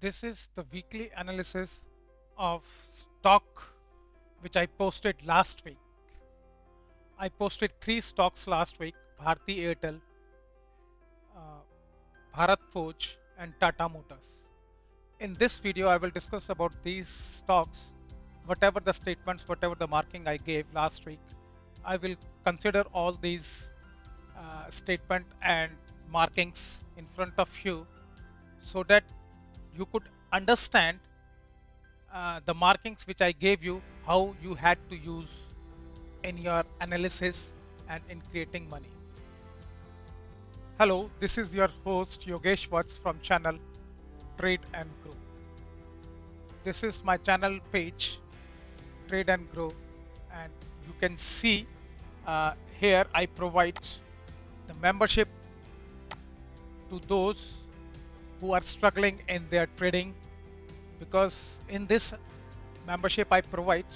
This is the weekly analysis of stock which I posted last week. I posted three stocks last week: Bharti Airtel, Bharat Forge, and Tata Motors. In this video, I will discuss about these stocks, whatever the statements, whatever the marking I gave last week. I will consider all these statement and markings in front of you so that you could understand the markings which I gave you, how you had to use in your analysis and in creating money. Hello, this is your host Yogesh Watts from channel Trade and Grow. This is my channel page, Trade and Grow, and you can see here I provide the membership to those who are struggling in their trading, because in this membership I provide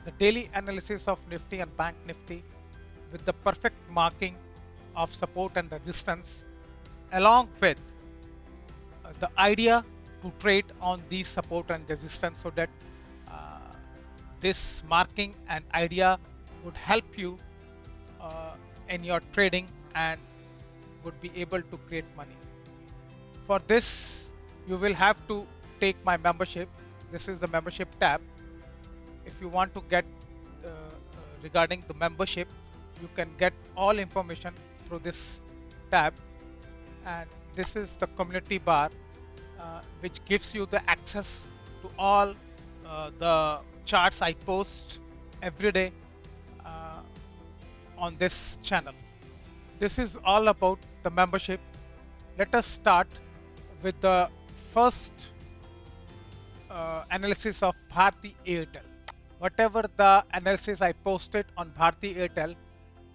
the daily analysis of Nifty and Bank Nifty with the perfect marking of support and resistance, along with the idea to trade on these support and resistance, so that uh, this marking and idea would help you in your trading and would be able to create money. For this, you will have to take my membership. This is the membership tab. If you want to get regarding the membership, you can get all information through this tab. And this is the community bar, which gives you the access to all the charts I post every day on this channel. This is all about the membership. Let us start with the first analysis of Bharti Airtel. Whatever the analysis I posted on Bharti Airtel,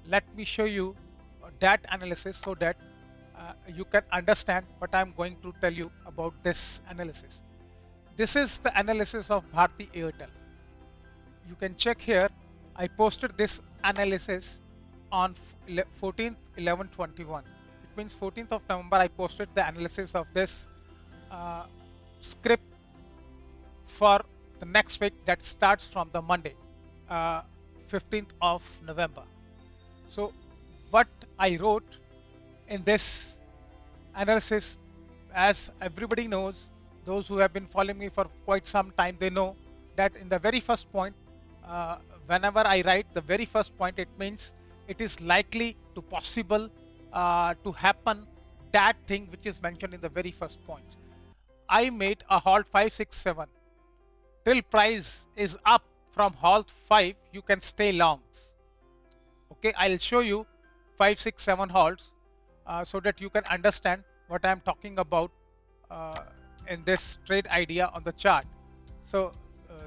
let me show you that analysis so that you can understand what I'm going to tell you about this analysis. This is the analysis of Bharti Airtel. You can check here. I posted this analysis on 14th 11/21. It means 14th of November I posted the analysis of this script for the next week that starts from the Monday, 15th of November. So what I wrote in this analysis, as everybody knows, those who have been following me for quite some time, they know that in the very first point, whenever I write the very first point, it means it is likely to possible to happen, that thing which is mentioned in the very first point. I made a halt 567 till price is up. From halt 5 you can stay longs. Okay, I'll show you 5 6 7 halts so that you can understand what I am talking about in this trade idea on the chart. So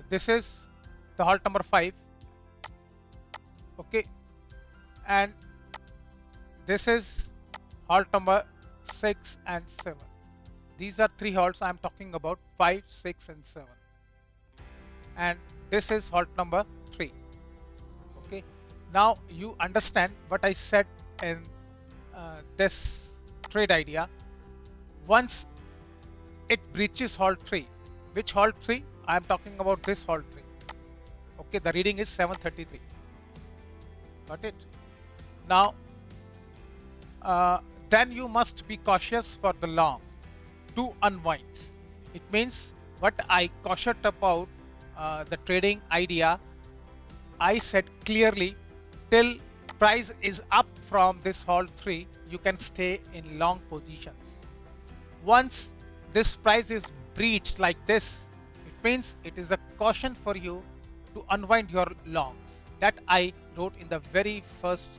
this is the halt number 5. Okay, and this is halt number 6 and 7. These are three halts I am talking about: 5 6 and 7. And this is halt number 3. Okay, now you understand what I said in this trade idea. Once it breaches halt 3, which halt 3? I am talking about this halt 3. Okay, the reading is 733. Got it? Now then you must be cautious for the long to unwind. It means what I cautioned about the trading idea, I said clearly, till price is up from this halt 3, you can stay in long positions. Once this price is breached like this, it means it is a caution for you to unwind your longs. That I wrote in the very first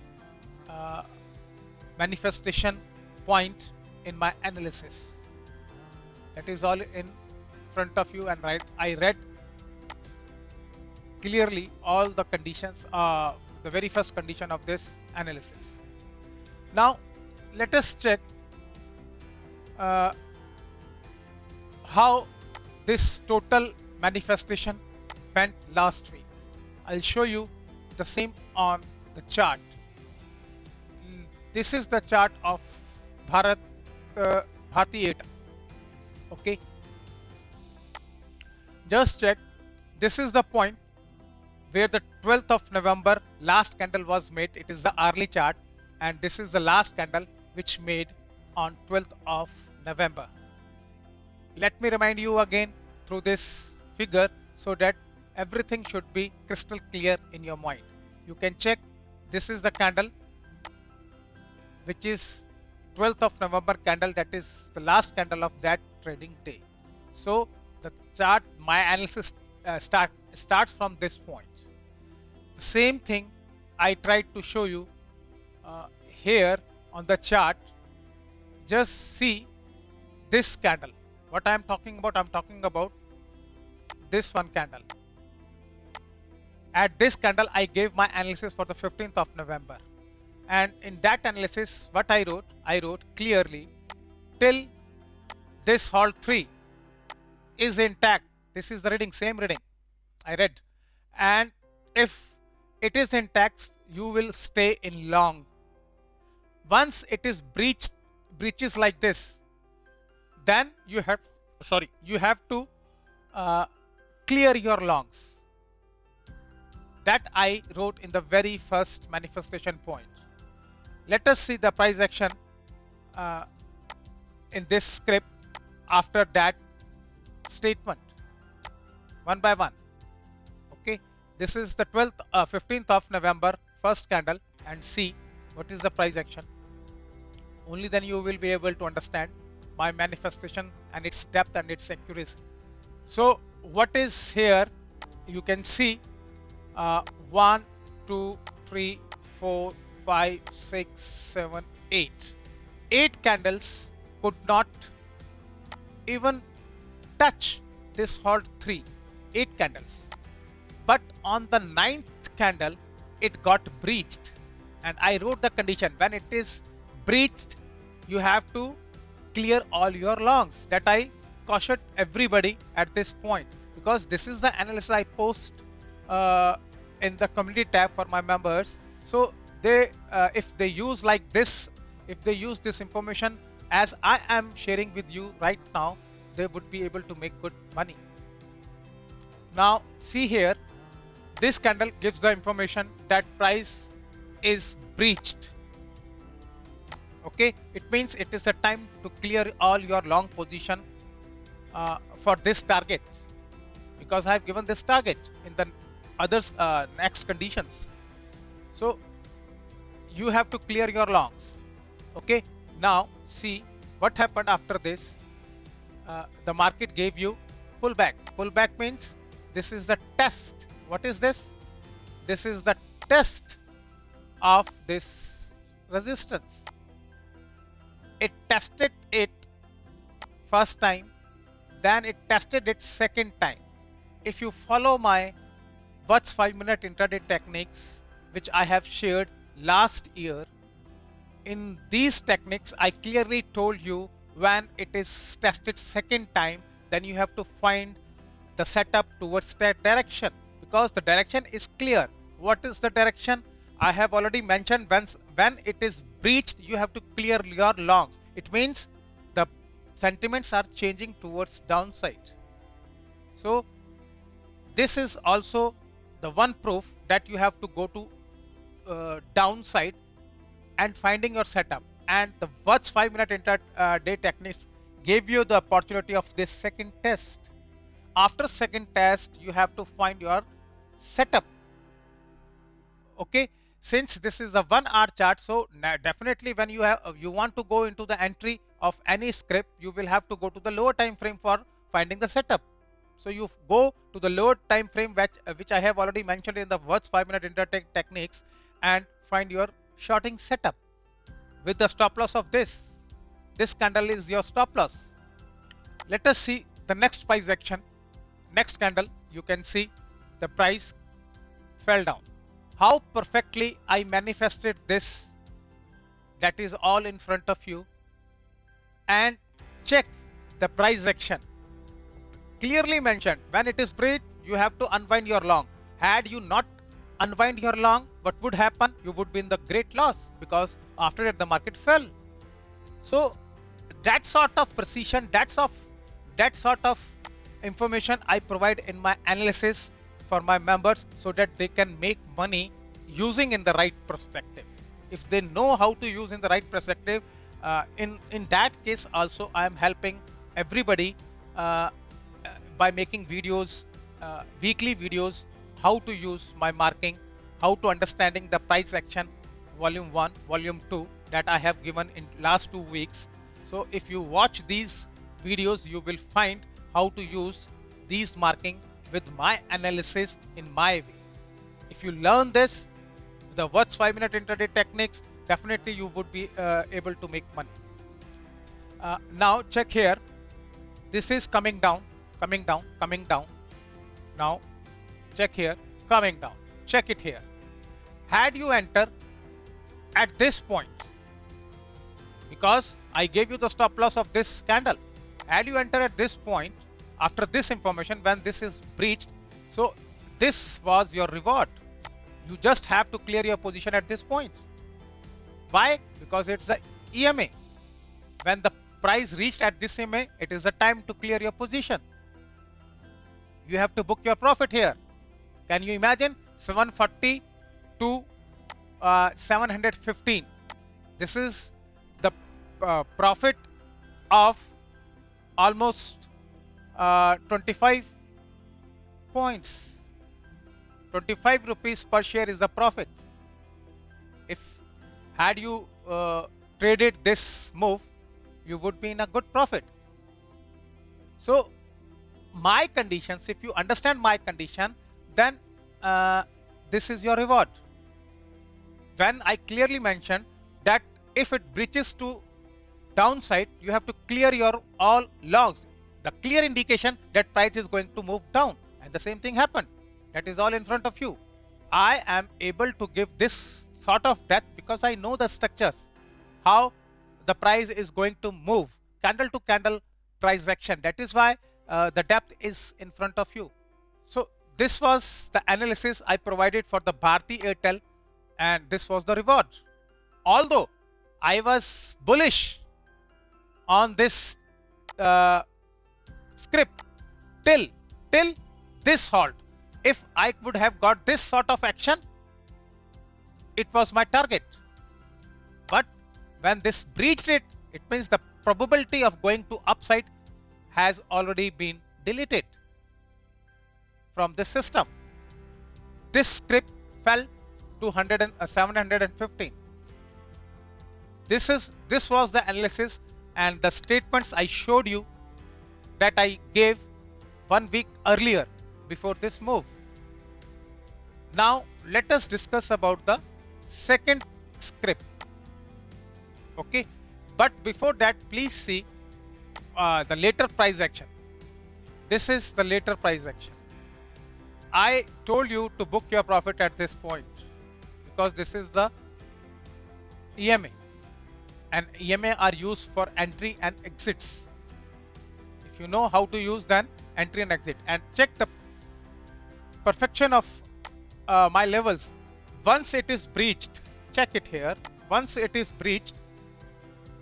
manifestation point in my analysis. That is all in front of you, and I read clearly all the conditions, the very first condition of this analysis. Now let us check how this total manifestation went last week. I'll show you the same on the chart. This is the chart of Bharti Airtel. Okay, Just check. This is the point where the 12th of November last candle was made. It is the hourly chart, and this is the last candle which made on 12th of November. Let me remind you again through this figure so that everything should be crystal clear in your mind. You can check. This is the candle which is 12th of November candle, that is the last candle of that trading day. So the chart, my analysis starts from this point. The same thing I tried to show you here on the chart. Just see this candle. What I am talking about, I'm talking about this one candle. At this candle, I gave my analysis for the 15th of November. And in that analysis, what I wrote clearly, till this halt 3 is intact. This is the reading, same reading I read. And if it is intact, you will stay in long. Once it is breaches like this, then you have to clear your longs. That I wrote in the very first manifestation point. Let us see the price action in this script after that statement, one by one. Okay, this is the 15th of November first candle, and see what is the price action. Only then you will be able to understand my manifestation and its depth and its accuracy. So what is here, you can see 1, 2, 3, 4, 5, 6, 7, 8. 8 candles could not even touch this halt 3. 8 candles. But on the 9th candle, it got breached. And I wrote the condition. When it is breached, you have to clear all your longs. That I cautioned everybody at this point. Because this is the analysis I post in the community tab for my members. So they if they use like this, if they use this information as I am sharing with you right now, they would be able to make good money. Now see here, this candle gives the information that price is breached. Okay, it means it is the time to clear all your long position for this target, because I have given this target in the others next conditions. So you have to clear your longs. Okay, now see what happened after this. The market gave you pullback. Pullback means this is the test. What is this? This is the test of this resistance. It tested it first time, then it tested it second time. If you follow my Watch 5-minute intraday techniques, which I have shared last year, in these techniques I clearly told you when it is tested second time, then you have to find the setup towards that direction, because the direction is clear. What is the direction? I have already mentioned. When it is breached, you have to clear your longs. It means the sentiments are changing towards downside. So this is also the one proof that you have to go to downside and finding your setup. And the Watch 5-minute intraday techniques gave you the opportunity of this second test. After second test, you have to find your setup. Okay, since this is a 1 hour chart, so definitely when you want to go into the entry of any script, you will have to go to the lower time frame for finding the setup. So you go to the lower time frame, which I have already mentioned in the Watch 5-minute intraday techniques, and find your shorting setup with the stop loss of this. This candle is your stop loss. Let us see the next price action. Next candle, you can see the price fell down. How perfectly I manifested this, that is all in front of you. And check the price action. Clearly mentioned, when it is breached, you have to unwind your long. Had you not unwind your long, what would happen? You would be in the great loss, because after that the market fell. So that sort of precision, that sort of information I provide in my analysis for my members so that they can make money using in the right perspective. If they know how to use in the right perspective, in that case also I am helping everybody by making videos, weekly videos, how to use my marking, how to understanding the price action, volume 1, volume 2, that I have given in last 2 weeks. So if you watch these videos, you will find how to use these marking with my analysis in my way. If you learn this, the what's 5-minute intraday techniques, definitely you would be able to make money. Now check here. This is coming down, coming down, coming down. Now check here, coming down. Check it here. Had you enter at this point, because I gave you the stop loss of this candle, had you enter at this point after this information when this is breached, so this was your reward. You just have to clear your position at this point. Why? Because it's the EMA. When the price reached at this EMA, it is the time to clear your position. You have to book your profit here. Can you imagine 740 to 715? This is the profit of almost 25 points. 25 rupees per share is the profit. If had you traded this move, you would be in a good profit. So my conditions, if you understand my condition, then this is your reward. When I clearly mentioned that if it breaches to downside, you have to clear your all logs. The clear indication that price is going to move down, and the same thing happened. That is all in front of you. I am able to give this sort of depth because I know the structures, how the price is going to move, candle to candle price action. That is why the depth is in front of you. So this was the analysis I provided for the Bharti Airtel, and this was the reward. Although I was bullish on this script till this halt. If I would have got this sort of action, it was my target. But when this breached it, it means the probability of going to upside has already been deleted from this system. This script fell to 715. This was the analysis and the statements I showed you that I gave 1 week earlier before this move. Now let us discuss about the second script. Okay, but before that, please see the later price action. This is the later price action. I told you to book your profit at this point because this is the EMA, and EMA are used for entry and exits. If you know how to use, then entry and exit, and check the perfection of my levels. Once it is breached, check it here. Once it is breached,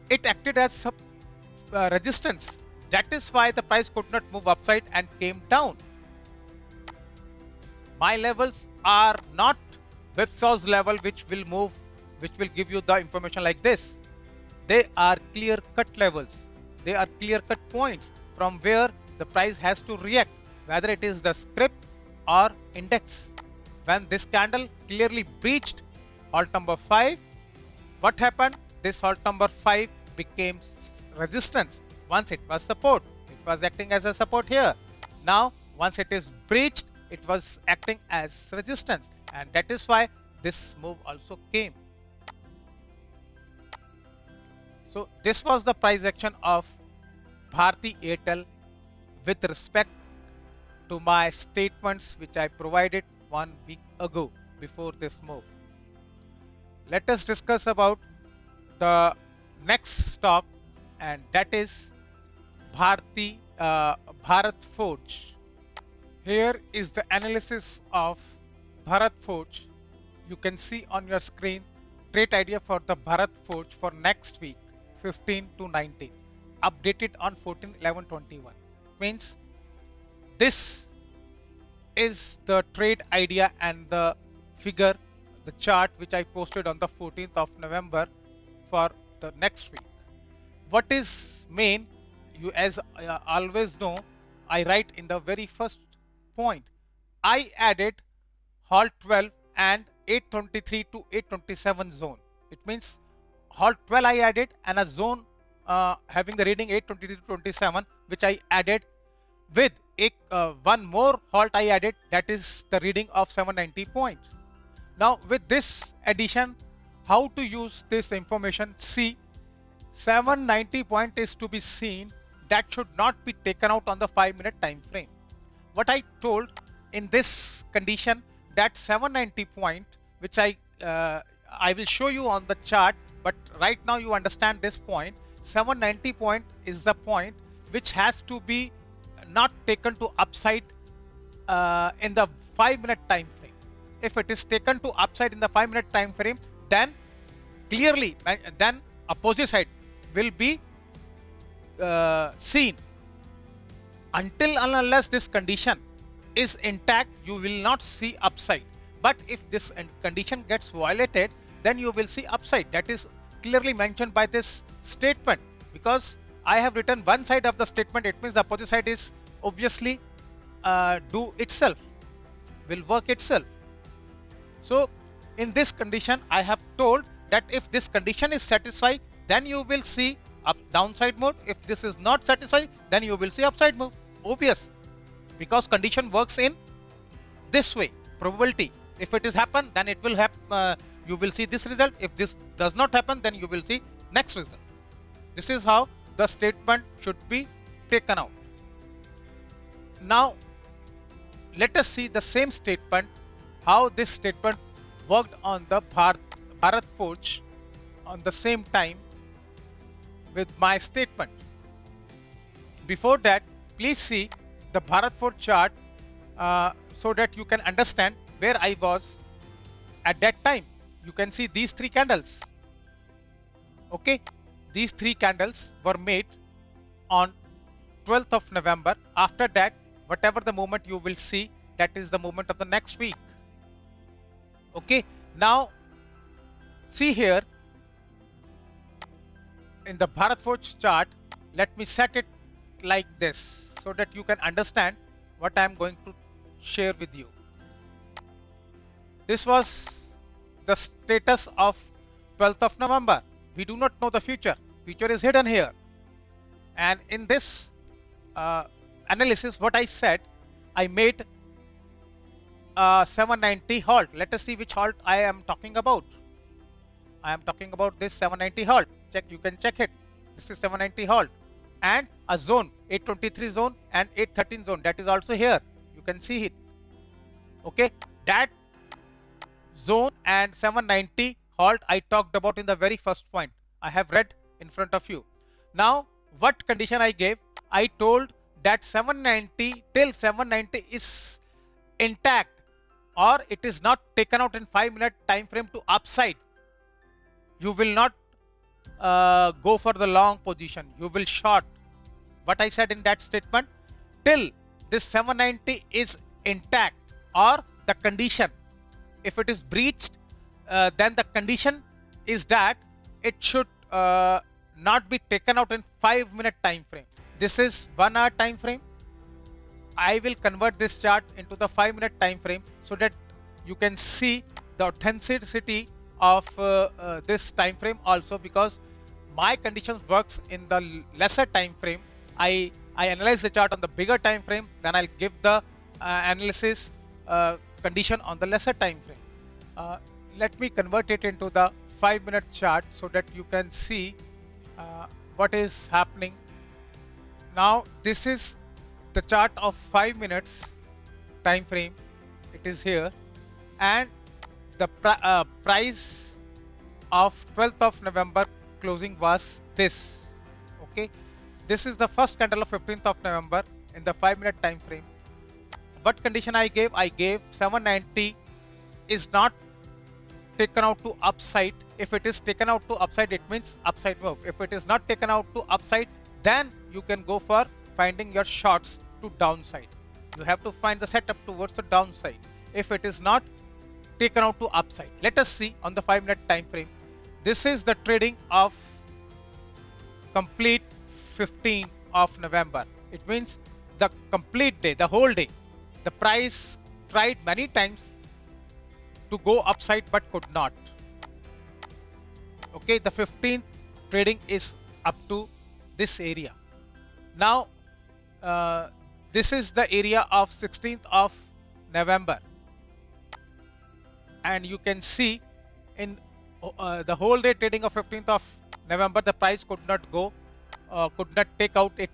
it acted as resistance. That is why the price could not move upside and came down. My levels are not whipsaw's level, which will move, which will give you the information like this. They are clear cut levels. They are clear cut points from where the price has to react, whether it is the script or index. When this candle clearly breached halt number 5, what happened? This halt number 5 became resistance. Once it was support, it was acting as a support here. Now once it is breached, it was acting as resistance, and that is why this move also came. So this was the price action of Bharti Airtel with respect to my statements which I provided 1 week ago before this move. Let us discuss about the next stock, and that is Bharat Forge. Here is the analysis of Bharat Forge. You can see on your screen trade idea for the Bharat Forge for next week 15 to 19, updated on 14/11/21. Means this is the trade idea and the figure, the chart which I posted on the 14th of November for the next week. What is main? You as always know, I write in the very first point. I added halt 12 and 823 to 827 zone. It means halt 12 I added and a zone having the reading 823 to 27, which I added with one more halt I added, that is the reading of 790 points. Now with this addition, how to use this information? See, 790 point is to be seen, that should not be taken out on the 5-minute time frame. What I told in this condition, that 790 point, which I will show you on the chart, but right now you understand this point. 790 point is the point which has to be not taken to upside in the 5-minute time frame. If it is taken to upside in the 5-minute time frame, then clearly then opposite side will be seen. Until and unless this condition is intact, you will not see upside. But if this condition gets violated, then you will see upside. That is clearly mentioned by this statement. Because I have written one side of the statement, it means the opposite side is obviously do itself, will work itself. So in this condition, I have told that if this condition is satisfied, then you will see downside move. If this is not satisfied, then you will see upside move. Obvious, because condition works in this way, probability. If it is happen, then it will happen. You will see this result. If this does not happen, then you will see next result. This is how the statement should be taken out. Now let us see the same statement, how this statement worked on the Bharat Forge on the same time with my statement. Before that, please see the Bharat Forge chart so that you can understand where I was at that time. You can see these three candles. Okay, these three candles were made on 12th of November. After that, whatever the movement you will see, that is the movement of the next week. Okay, now see here in the Bharat Forge chart, let me set it like this so that you can understand what I am going to share with you. This was the status of 12th of November. We do not know the future. Future is hidden here. And in this analysis, what I said, I made 790 halt. Let us see which halt I am talking about. I am talking about this 790 halt. Check, you can check it. This is 790 halt. And a zone, 823 zone and 813 zone. That is also here. You can see it. Okay. That zone and 790 halt I talked about in the very first point. I have read in front of you. Now, what condition I gave? I told that 790 till 790 is intact, or it is not taken out in 5-minute time frame to upside. You will not go for the long position. You will short. What I said in that statement, till this 790 is intact, or the condition, if it is breached, then the condition is that it should not be taken out in 5-minute time frame. This is 1 hour time frame. I will convert this chart into the 5-minute time frame so that you can see the authenticity of this time frame also, because my conditions works in the lesser time frame. I analyze the chart on the bigger time frame, then I'll give the analysis condition on the lesser time frame. Let me convert it into the 5-minute chart so that you can see what is happening. Now this is the chart of 5 minutes time frame. It is here, and the price of 12th of November closing was this. Okay, this is the first candle of 15th of November in the 5-minute time frame. What condition I gave? I gave 790 is not taken out to upside. If it is taken out to upside, it means upside move. If it is not taken out to upside, then you can go for finding your shorts to downside. You have to find the setup towards the downside. If it is not, taken out to upside. Let us see on the 5-minute time frame. This is the trading of complete 15th of November. It means the complete day, the whole day. The price tried many times to go upside but could not. Okay, the 15th trading is up to this area. Now, this is the area of 16th of November. And you can see in the whole day trading of 15th of November, the price could not go, could not take out it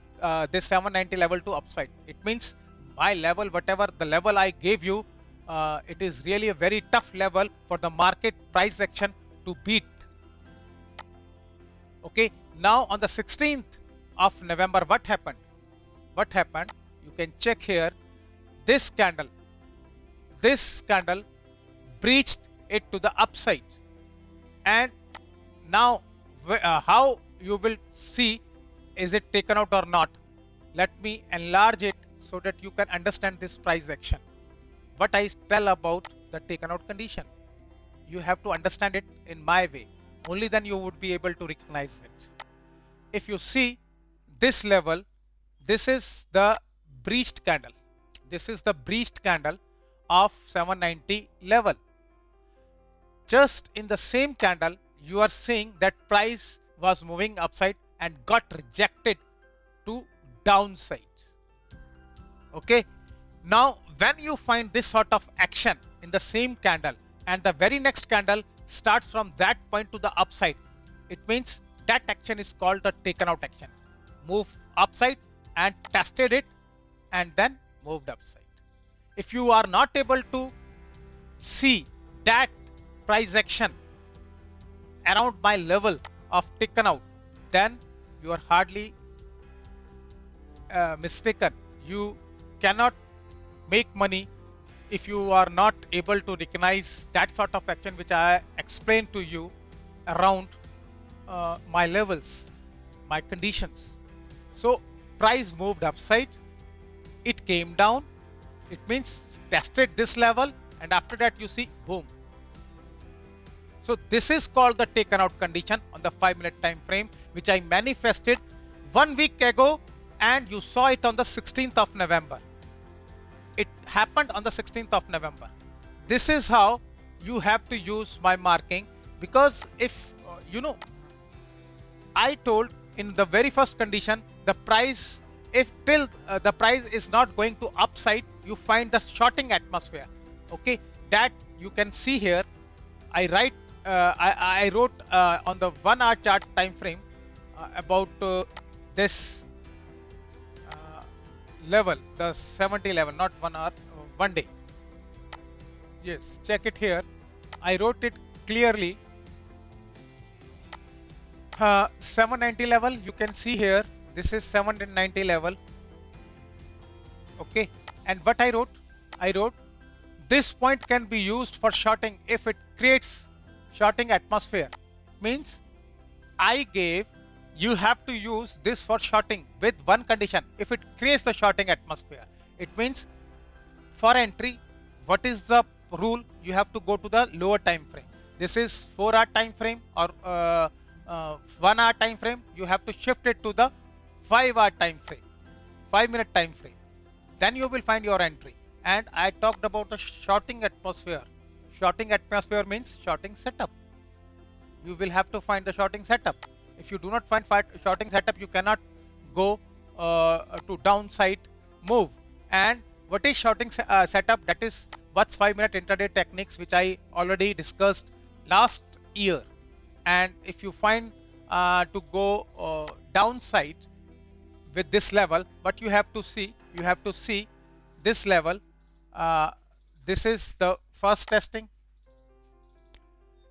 this 790 level to upside. It means my level, whatever the level I gave you, it is really a very tough level for the market price action to beat. Okay, now on the 16th of November, what happened? What happened? You can check here. This candle breached it to the upside, and now how you will see, is it taken out or not? Let me enlarge it so that you can understand this price action. What I tell about the taken out condition, you have to understand it in my way. Only then you would be able to recognize it. If you see this level, this is the breached candle. This is the breached candle of 790 level. Just in the same candle, you are seeing that price was moving upside and got rejected to downside. Okay. Now, when you find this sort of action in the same candle and the very next candle starts from that point to the upside, it means that action is called the taken out action. Move upside and tested it and then moved upside. If you are not able to see that price action around my level of taken out, then you are hardly mistaken. You cannot make money if you are not able to recognize that sort of action which I explained to you around my levels, my conditions. So price moved upside, it came down, it means tested this level, and after that you see boom. So this is called the taken out condition on the 5-minute time frame, which I manifested 1 week ago, and you saw it on the 16th of November. It happened on the 16th of November. This is how you have to use my marking, because if I told in the very first condition, the price, if till the price is not going to upside, you find the shorting atmosphere. Okay, that you can see here. I wrote on the 1 hour chart time frame about this level, the 70 level, not 1 hour, 1 day. Yes, check it here. I wrote it clearly. 790 level, you can see here. This is 790 level. Okay, and what I wrote this point can be used for shorting if it creates shorting atmosphere. Means I gave you have to use this for shorting with one condition: if it creates the shorting atmosphere. It means for entry, what is the rule? You have to go to the lower time frame. This is 4 hour time frame or 1 hour time frame. You have to shift it to the 5 hour time frame, 5-minute time frame. Then you will find your entry. And I talked about the shorting atmosphere. Shorting atmosphere means shorting setup. You will have to find the shorting setup. If you do not find shorting setup, you cannot go to downside move. And what is shorting setup? That is what's 5-minute intraday techniques, which I already discussed last year. And if you find to go downside with this level, what you have to see, this level. This is the first testing,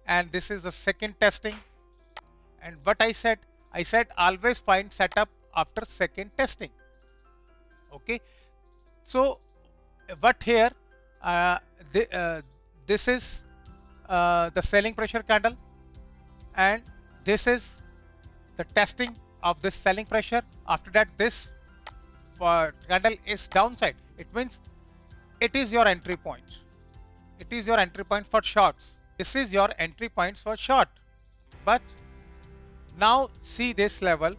and this is the second testing. And what I said always find setup after second testing. Okay, so what here, this is the selling pressure candle, and this is the testing of this selling pressure. After that, this candle is downside, it means it is your entry point. It is your entry point for shorts. This is your entry points for short. But now see this level,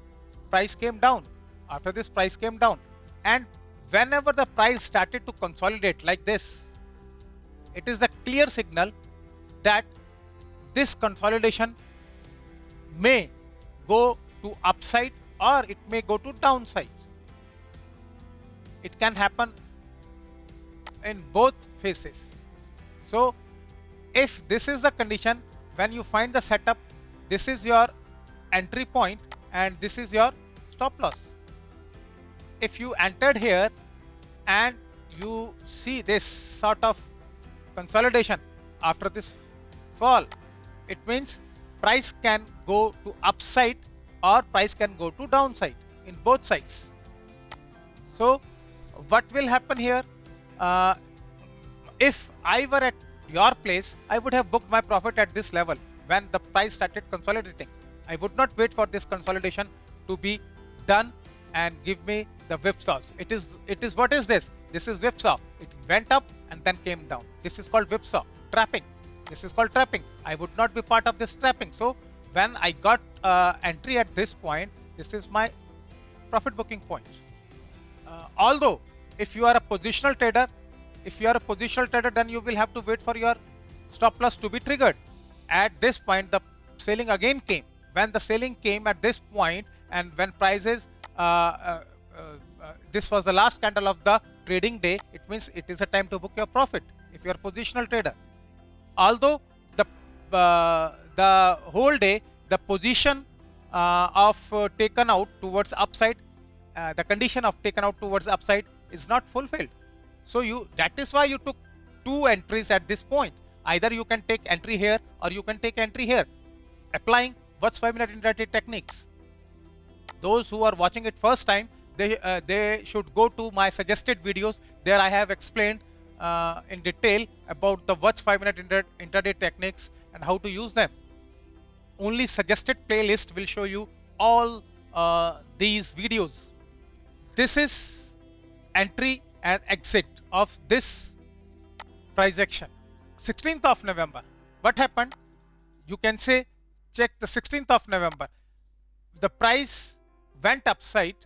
price came down. After this, price came down. And whenever the price started to consolidate like this, it is the clear signal that this consolidation may go to upside or it may go to downside. It can happen in both phases. So if this is the condition, when you find the setup, this is your entry point and this is your stop loss. If you entered here and you see this sort of consolidation after this fall, it means price can go to upside or price can go to downside in both sides. So what will happen here? If I were at your place, I would have booked my profit at this level when the price started consolidating. I would not wait for this consolidation to be done and give me the whipsaws. It is what is this? This is whipsaw. It went up and then came down. This is called whipsaw. Trapping. This is called trapping. I would not be part of this trapping. So when I got entry at this point, this is my profit booking point. Although if you are a positional trader, then you will have to wait for your stop loss to be triggered. At this point, the selling again came. When the selling came at this point, and when prices, this was the last candle of the trading day, it means it is a time to book your profit if you are a positional trader. Although the whole day, the position of taken out towards upside, the condition of taken out towards upside is not fulfilled. So that is why you took two entries at this point. Either you can take entry here or you can take entry here, applying Watch 5-minute intraday techniques. Those who are watching it first time, they should go to my suggested videos. There I have explained in detail about the Watch 5-minute intraday techniques and how to use them. Only suggested playlist will show you all these videos. This is entry and exit of this price action. 16th of November. What happened? You can say, check the 16th of November. The price went upside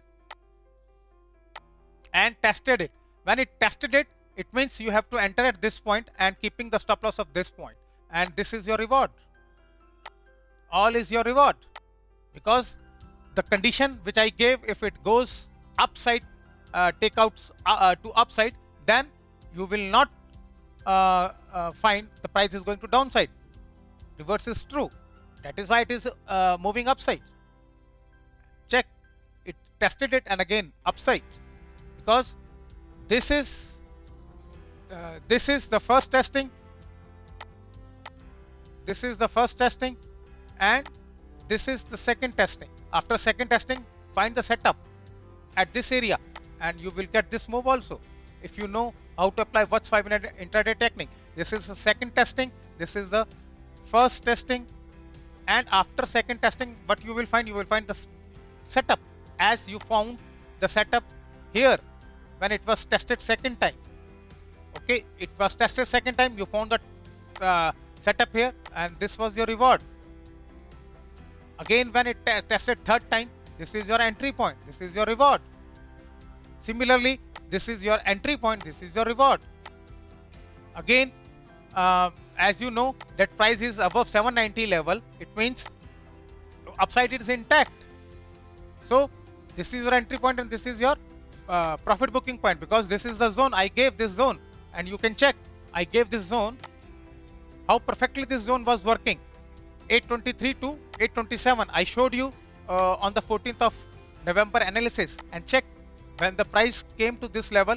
and tested it. When it tested it, it means you have to enter at this point and keeping the stop loss of this point. And this is your reward. All is your reward. Because the condition which I gave, if it goes upside, takeouts to upside, then you will not find the price is going to downside. Reverse is true. That is why it is moving upside. Check. It tested it and again upside. Because this is the first testing. This is the first testing. And this is the second testing. After second testing, find the setup at this area and you will get this move also. If you know how to apply Watch 5-minute intraday technique. This is the second testing. This is the first testing. And after second testing, what you will find? You will find the setup as you found the setup here when it was tested second time. Okay, it was tested second time. You found the setup here and this was your reward. Again, when it tested third time, this is your entry point. This is your reward. Similarly, this is your entry point. This is your reward. Again, as you know, that price is above 790 level. It means upside is intact. So this is your entry point and this is your profit booking point, because this is the zone. I gave this zone and you can check. I gave this zone. How perfectly this zone was working. 823 to 827. I showed you on the 14th of November analysis, and check when the price came to this level,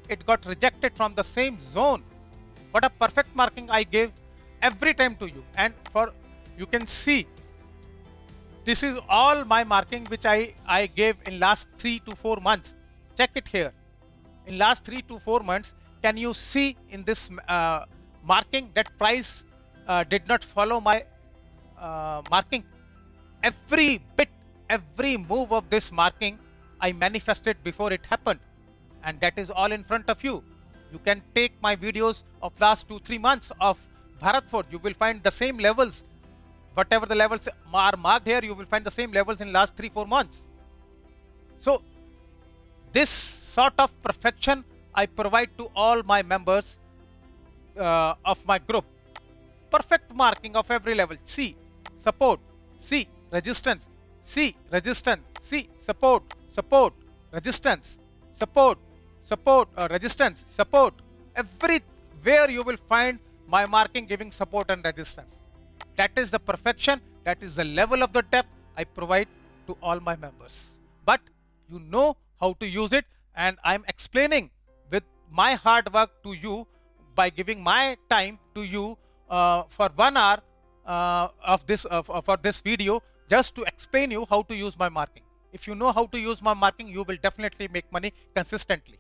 it got rejected from the same zone. What a perfect marking I gave every time to you. And for you can see, this is all my marking which I gave in last 3 to 4 months. Check it here. In last 3 to 4 months, can you see in this marking that price did not follow my marking? Every bit, every move of this marking I manifested before it happened, and that is all in front of you. You can take my videos of last 2-3 months of Bharat Forge. You will find the same levels. Whatever the levels are marked here, you will find the same levels in last 3-4 months. So this sort of perfection I provide to all my members of my group. Perfect marking of every level. See support, see resistance, see resistance, see support, support, resistance, support, support, resistance, support. Everywhere you will find my marking giving support and resistance. That is the perfection. That is the level of the depth I provide to all my members. But you know how to use it, and I'm explaining with my hard work to you by giving my time to you for 1 hour for this video, just to explain you how to use my marking. If you know how to use my marking, you will definitely make money consistently.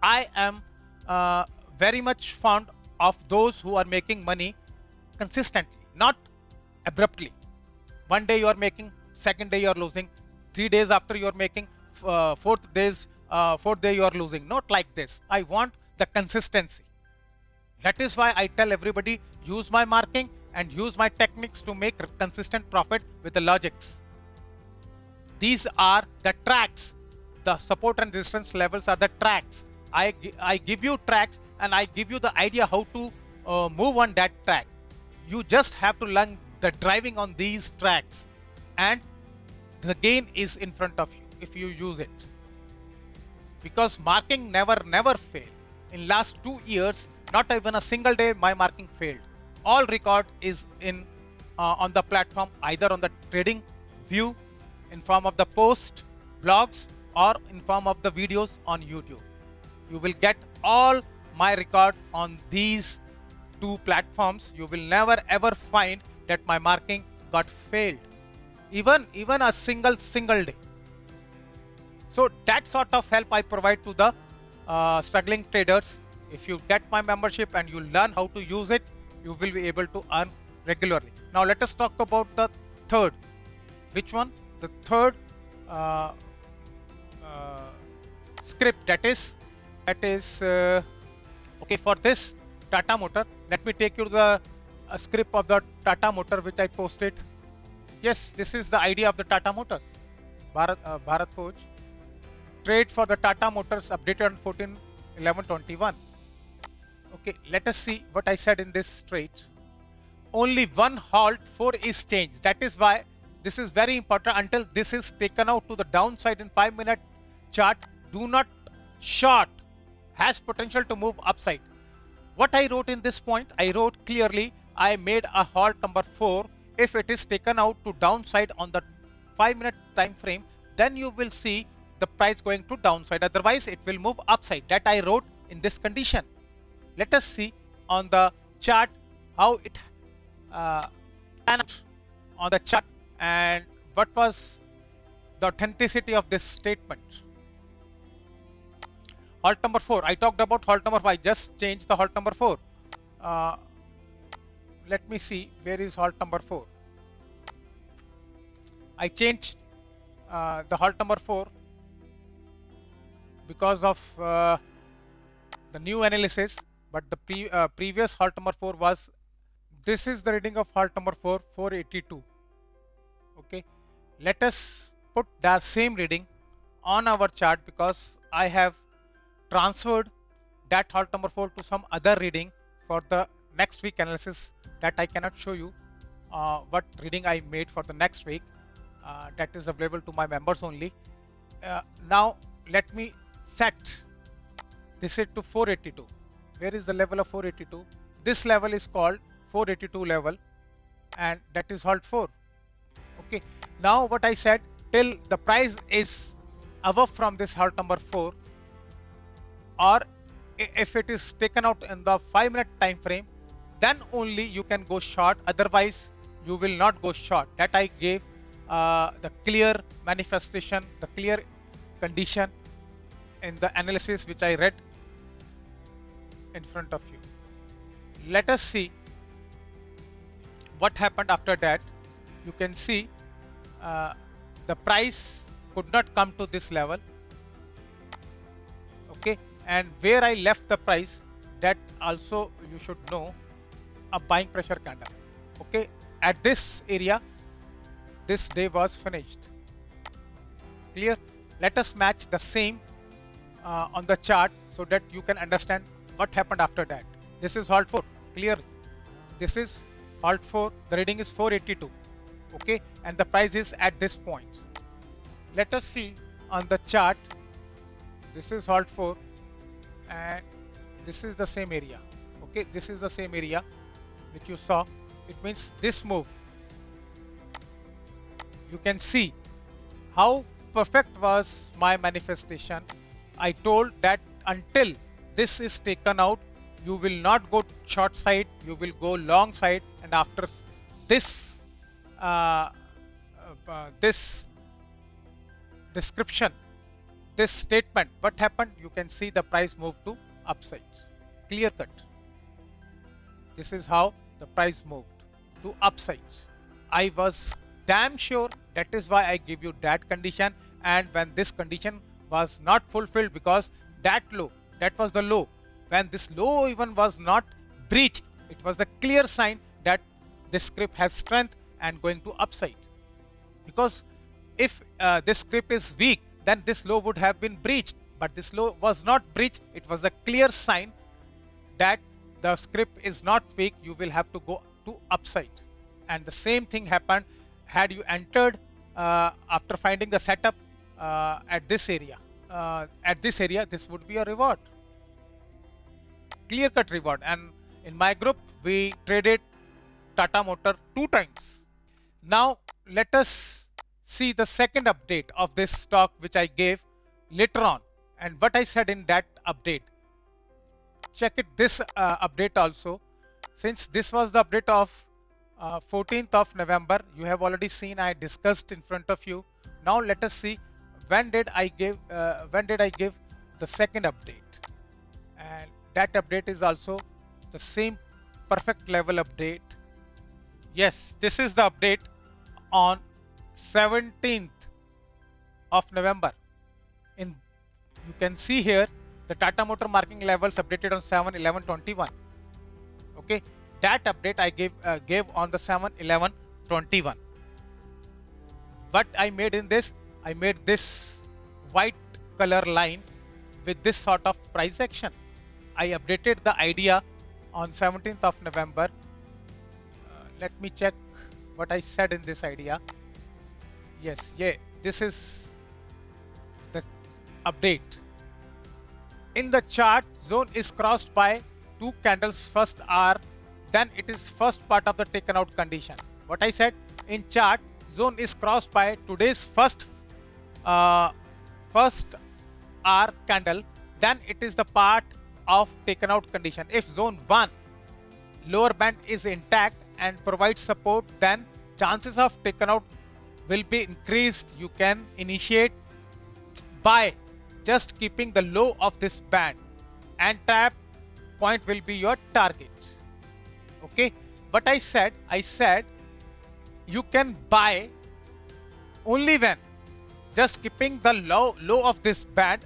I am very much fond of those who are making money consistently, not abruptly. One day you are making, second day you are losing, 3 days after you are making, fourth day you are losing. Not like this. I want the consistency. That is why I tell everybody, use my marking and use my techniques to make consistent profit with the logics. These are the tracks. The support and resistance levels are the tracks. I give you tracks, and I give you the idea how to move on that track. You just have to learn the driving on these tracks, and the gain is in front of you if you use it. Because marking never fail. In last 2 years, not even a single day my marking failed. All record is in on the platform, either on the trading view in form of the post, blogs, or in form of the videos on YouTube. You will get all my record on these 2 platforms. You will never ever find that my marking got failed, even a single day. So that sort of help I provide to the struggling traders. If you get my membership and you learn how to use it, you will be able to earn regularly. Now let us talk about the third. Which one? The third script, that is okay, for this Tata Motor. Let me take you to the script of the Tata Motor which I posted. Yes, this is the idea of the Tata Motors. Bharat Forge. Trade for the Tata Motors updated on 14/11/21. Okay, let us see what I said in this trade. Only one halt, 4 is changed. That is why this is very important. Until this is taken out to the downside in 5-minute chart, do not short. Has potential to move upside. What I wrote in this point, I wrote clearly, I made a halt number 4. If it is taken out to downside on the 5-minute time frame, then you will see the price going to downside. Otherwise, it will move upside. That I wrote in this condition. Let us see on the chart how it panned on the chart, and what was the authenticity of this statement. Halt number 4. I talked about halt number 5. I just changed the halt number 4. Let me see. Where is halt number 4? I changed the halt number 4 because of the new analysis. But the previous halt number 4 was, this is the reading of halt number 4, 482. Okay. Let us put that same reading on our chart, because I have transferred that halt number 4 to some other reading for the next week analysis. That I cannot show you what reading I made for the next week. That is available to my members only. Now let me set this to 482. Where is the level of 482? This level is called 482 level, and that is halt 4. Okay. Now what I said, till the price is above from this halt number 4, or if it is taken out in the 5-minute time frame, then only you can go short. Otherwise you will not go short. That I gave the clear manifestation, the clear condition in the analysis which I read in front of you. Let us see what happened after that. You can see the price could not come to this level. and where I left the price, that also you should know. A buying pressure candle. Okay, at this area, this day was finished. Clear? Let us match the same on the chart so that you can understand what happened after that. This is halt 4. Clear? This is halt 4. The reading is 482. Okay, and the price is at this point. Let us see on the chart. This is halt 4 and this is the same area. Okay, this is the same area which you saw. It means this move. You can see how perfect was my manifestation. I told that until this is taken out, you will not go short side, you will go long side, and after this this description, this statement, what happened? You can see the price move to upside. Clear cut. This is how the price moved to upside. I was damn sure, that is why I give you that condition. And when this condition was not fulfilled, because that low, that was the low, when this low even was not breached, it was the clear sign that this script has strength and going to upside. Because if this script is weak, then this low would have been breached, but this low was not breached. It was a clear sign that the script is not weak, you will have to go to upside. And the same thing happened had you entered after finding the setup at this area. This would be a reward, clear cut reward. And in my group we traded Tata Motor 2 times. Now let us see the second update of this stock which I gave later on, and what I said in that update. Check it, this update also. Since this was the update of 14th of November, you have already seen, I discussed in front of you. Now let us see when did I give the second update, and that update is also the same perfect level update. Yes, this is the update on 17th of November. You can see here the Tata Motor marking levels updated on 7/11/21. Okay, that update I gave on the 7/11/21. What I made in this, I made this white color line with this sort of price action. I updated the idea on 17th of November. Let me check what I said in this idea. Yes, yeah, this is the update. In the chart, zone is crossed by 2 candles first hour, then it is first part of the taken out condition. What I said in chart, zone is crossed by today's first hour candle, then it is the part of taken out condition. If zone 1 lower band is intact and provides support, then chances of taken out will be increased. You can initiate by just keeping the low of this band, and tap point will be your target. Okay, but I said you can buy only when just keeping the low of this band.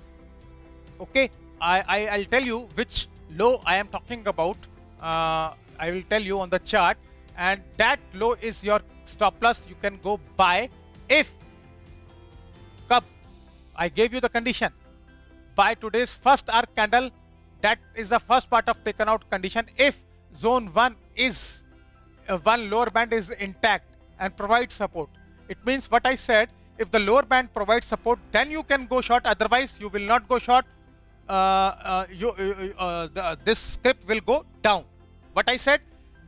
Okay, I'll tell you which low I am talking about. I will tell you on the chart, and that low is your stop loss. You can go buy if I gave you the condition. By today's first hour candle, that is the first part of taken out condition. If zone 1 is one lower band is intact and provides support, it means what I said, if the lower band provides support, then you can go short. Otherwise you will not go short. This script will go down. What I said,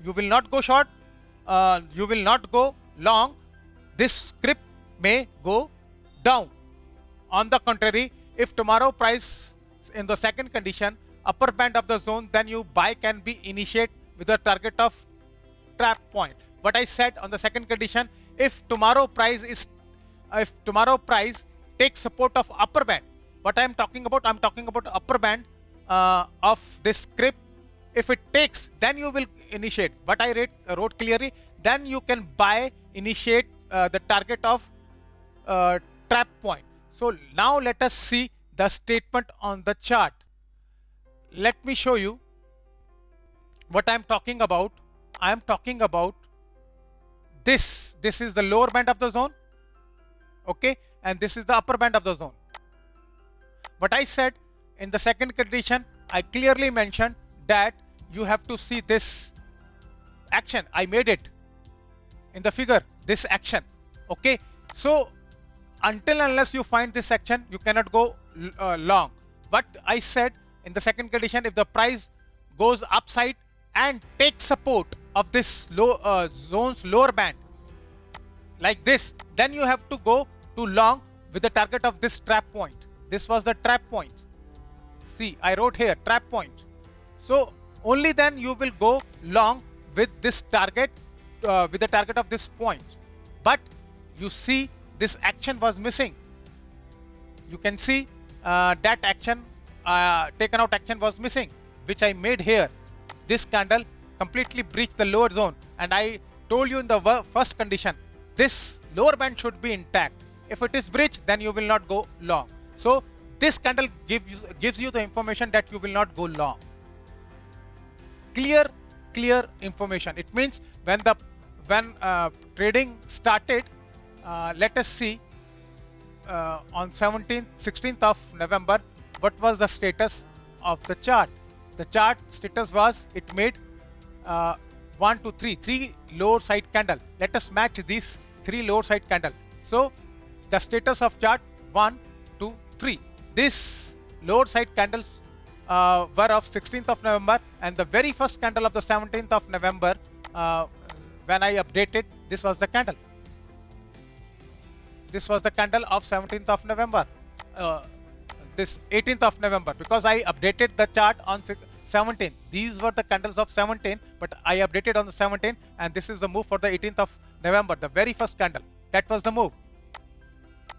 you will not go short, you will not go long, this script may go down. On the contrary, if tomorrow price in the second condition upper band of the zone, then you buy can be initiate with a target of trap point. What I said on the second condition, if tomorrow price takes support of upper band, what I am talking about, I'm talking about upper band of this script. If it takes, then you will initiate. But I wrote clearly, then you can buy, initiate the target of trap point. So now let us see the statement on the chart. let me show you what I'm talking about. I am talking about this. This is the lower band of the zone, okay, and this is the upper band of the zone. What I said in the second condition, I clearly mentioned that you have to see this action. I made it in the figure, this action, okay. So until unless you find this action, you cannot go long. But I said in the second condition, if the price goes upside and takes support of this zone's lower band like this, then you have to go to long with the target of this trap point. This was the trap point. See, I wrote here trap point. So only then you will go long with this target, with the target of this point. But you see, this action was missing. You can see that action, taken out action was missing, which I made here. This candle completely breached the lower zone, and I told you in the first condition, this lower band should be intact. If it is breached, then you will not go long. So this candle gives you the information that you will not go long. Clear information. It means when trading started, let us see on 16th of November, what was the status of the chart. The chart status was, it made 1, 2, 3 lower side candle. Let us match these 3 lower side candle. So the status of chart 1, 2, 3. This lower side candles were of 16th of November, and the very first candle of the 17th of November, when I updated, this was the candle. This was the candle of 17th of November. This 18th of November, because I updated the chart on 17th. These were the candles of 17, but I updated on the 17th, and this is the move for the 18th of November, the very first candle. That was the move.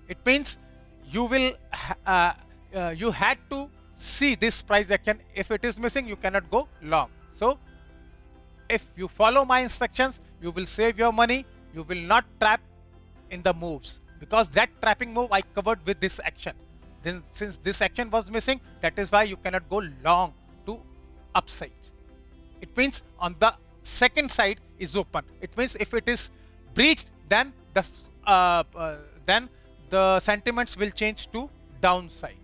It means you will you had to see this price action. If it is missing, you cannot go long. So if you follow my instructions, you will save your money. You will not trap in the moves, because that trapping move I covered with this action. Then since this action was missing, that is why you cannot go long to upside. It means on the second side is open. It means if it is breached, then the sentiments will change to downside.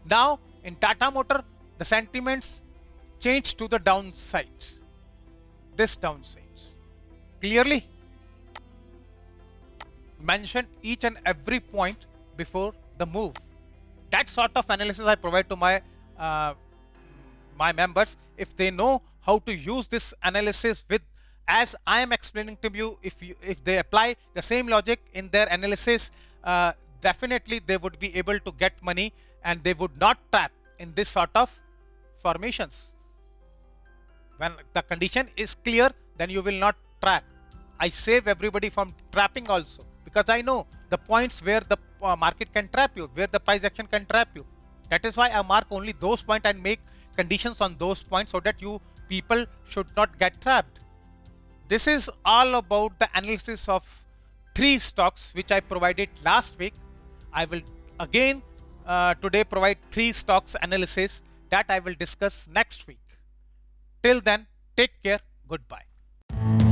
Now in Tata Motor, the sentiments change to the downside. This downside. Clearly mentioned each and every point before the move. That sort of analysis I provide to my my members. If they know how to use this analysis with, as I am explaining to you, if they apply the same logic in their analysis, definitely they would be able to get money, and they would not trap in this sort of formations. When the condition is clear, then you will not trap. I save everybody from trapping also, because I know the points where the market can trap you, where the price action can trap you. That is why I mark only those points and make conditions on those points, so that you people should not get trapped. This is all about the analysis of 3 stocks which I provided last week. I will again today provide 3 stocks analysis that I will discuss next week. Till then, take care. Goodbye.